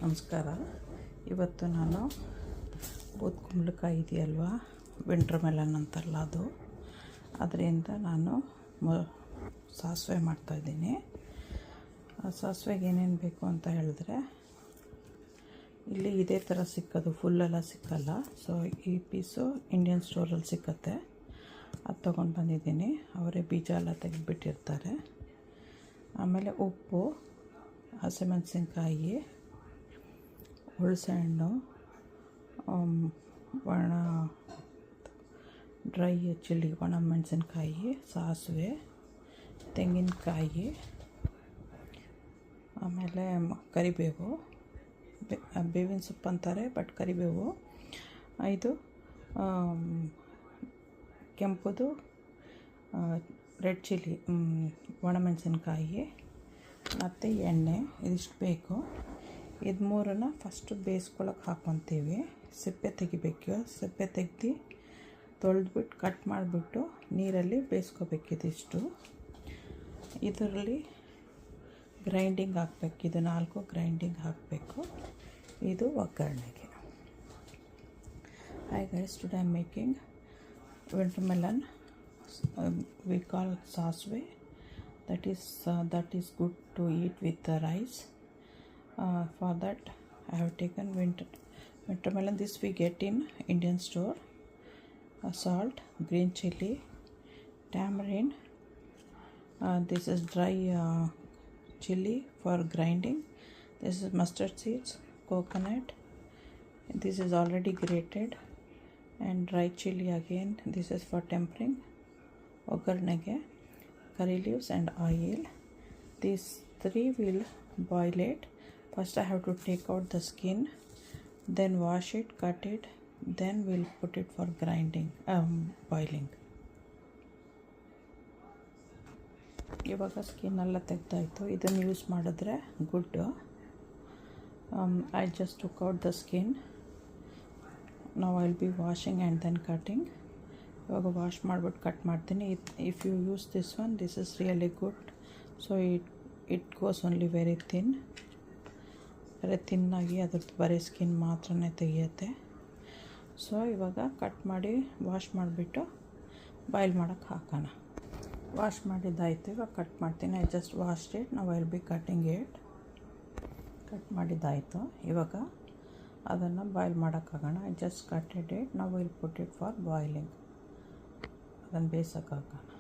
ನಮಸ್ಕಾರ. ಇವತ್ತು ನಾನು ಬೂದ್ಕುಂಬಳಕಾಯಿ ಇದೆಯಲ್ವ, ವಿಂಟರ್ ಮೆಲನ್ ಅಂತಾರಲ್ಲ ಅದರಿಂದ ನಾನು ಸಾಸಿವೆ ಮಾಡ್ತಾಯಿದ್ದೀನಿ. ಸಾಸಿವೆಗೆ ಏನೇನು ಬೇಕು ಅಂತ ಹೇಳಿದ್ರೆ, ಇಲ್ಲಿ ಇದೇ ಥರ ಸಿಕ್ಕೋದು, ಫುಲ್ಲೆಲ್ಲ ಸಿಕ್ಕಲ್ಲ. ಸೊ ಈ ಪೀಸು ಇಂಡಿಯನ್ ಸ್ಟೋರಲ್ಲಿ ಸಿಕ್ಕತ್ತೆ, ಅದು ತೊಗೊಂಡು ಬಂದಿದ್ದೀನಿ. ಅವರೇ ಬೀಜ ಎಲ್ಲ ತೆಗೆದುಬಿಟ್ಟಿರ್ತಾರೆ. ಆಮೇಲೆ ಉಪ್ಪು, ಹಸಿಮೆಣಸಿನ್ಕಾಯಿ, ಹುಣಸೆಹಣ್ಣು, ಒಣ ಡ್ರೈ ಚಿಲ್ಲಿ, ಒಣ ಮೆಣಸಿನ್ಕಾಯಿ, ಸಾಸಿವೆ, ತೆಂಗಿನಕಾಯಿ, ಆಮೇಲೆ ಕರಿಬೇವು, ಬೇವಿನ ಸೊಪ್ಪು ಅಂತಾರೆ, ಬಟ್ ಕರಿಬೇವು, ಇದು ಕೆಂಪುದು ರೆಡ್ ಚಿಲ್ಲಿ, ಒಣಮೆಣಸಿನ್ಕಾಯಿ ಮತ್ತು ಎಣ್ಣೆ, ಇದಿಷ್ಟು ಬೇಕು. ಇದು ಮೂರನ್ನು ಫಸ್ಟು ಬೇಯಿಸ್ಕೊಳಕ್ಕೆ ಹಾಕ್ಕೊತೀವಿ. ಸಿಪ್ಪೆ ತೆಗಿಬೇಕು. ಸಿಪ್ಪೆ ತೆಗ್ದು ತೊಳೆದ್ಬಿಟ್ಟು ಕಟ್ ಮಾಡಿಬಿಟ್ಟು ನೀರಲ್ಲಿ ಬೇಯಿಸ್ಕೋಬೇಕಿದಿಷ್ಟು. ಇದರಲ್ಲಿ ಗ್ರೈಂಡಿಂಗ್ ಹಾಕಬೇಕು. ಇದು 4 ಗ್ರೈಂಡಿಂಗ್ ಹಾಕಬೇಕು. ಇದು ಒಗ್ಗರಣೆಗೆ. Hi guys, today I am making winter melon. We call saasve. That is good to eat with the rice. For that I have taken winter melon. This we get in Indian store. Salt, green chili, tamarind. This is dry chili for grinding. This is mustard seeds, coconut. This is already grated, and dry chili again. This is for tempering. Ogarnege, curry leaves and oil. These 3 will boil it. First I have to take out the skin, then wash it, cut it, then we'll put it for grinding, boiling. ಇವಾಗ skin ಎಲ್ಲ ತೆಗೆದಾಯಿತು. ಇದನ್ನು use ಮಾಡಿದ್ರೆ good. I just took out the skin. Now I'll be washing and then cutting. ಇವಾಗ wash ಮಾಡಿಬಿಟ್ಟು cut ಮಾಡ್ತೀನಿ. If you use this one, this is really good. So it goes only very thin. very thin ಆಗಿ ಅದ್ರದ್ದು ಬರೀ skin ಮಾತ್ರನೇ ತೆಗೆಯುತ್ತೆ. So ಇವಾಗ cut ಮಾಡಿ ವಾಶ್ ಮಾಡಿಬಿಟ್ಟು ಬಾಯ್ಲ್ ಮಾಡೋಕ್ಕೆ ಹಾಕೋಣ. ವಾಶ್ ಮಾಡಿದ್ದಾಯಿತು. ಇವಾಗ ಕಟ್ ಮಾಡ್ತೀನಿ. I just washed it. ನಾವು I'll be cutting it. Cut ಮಾಡಿದ್ದಾಯಿತು. ಇವಾಗ ಅದನ್ನು ಬಾಯ್ಲ್ ಮಾಡೋಕ್ಕಾಗೋಣ. I just cutted it. ನಾವು will put it for boiling. ಅದನ್ನು ಬೇಯಿಸೋಕ್ಕಾಗೋಣ.